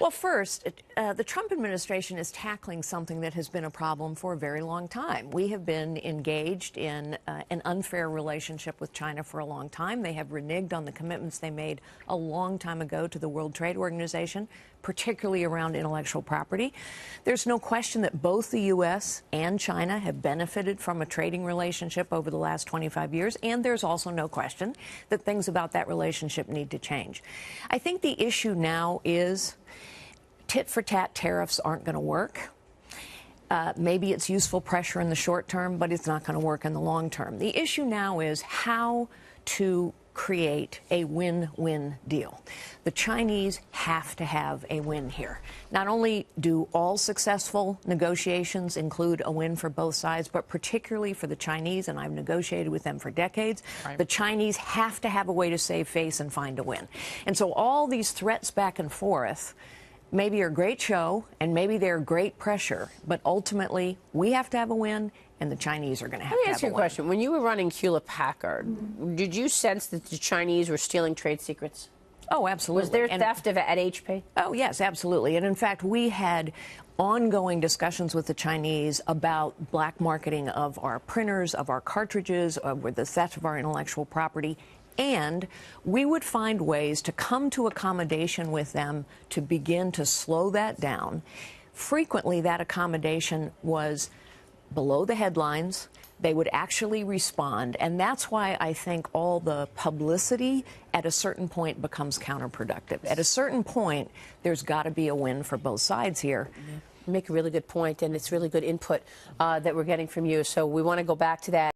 Well, first, the Trump administration is tackling something that has been a problem for a very long time. We have been engaged in an unfair relationship with China for a long time. They have reneged on the commitments they made a long time ago to the World Trade Organization, particularly around intellectual property. There's no question that both the U.S. and China have benefited from a trading relationship over the last 25 years, and there's also no question that things about that relationship need to change. I think the issue now is tit-for-tat tariffs aren't going to work. Maybe it's useful pressure in the short term, but it's not going to work in the long term. The issue now is how to create a win-win deal. The Chinese have to have a win here. Not only do all successful negotiations include a win for both sides, but particularly for the Chinese, and I've negotiated with them for decades, right. The Chinese have to have a way to save face and find a win. And so all these threats back and forth maybe are a great show, and maybe they're great pressure, but ultimately we have to have a win, and the Chinese are going to have to have a win. Let me ask you a question. When you were running Hewlett Packard, did you sense that the Chinese were stealing trade secrets? Oh, absolutely. Was there theft at HP? Oh, yes, absolutely. And in fact, we had ongoing discussions with the Chinese about black marketing of our printers, of our cartridges, with the theft of our intellectual property. And we would find ways to come to accommodation with them to begin to slow that down. Frequently, that accommodation was below the headlines. They would actually respond. And that's why I think all the publicity at a certain point becomes counterproductive. At a certain point, there's got to be a win for both sides here. You make a really good point, and it's really good input that we're getting from you. So we want to go back to that.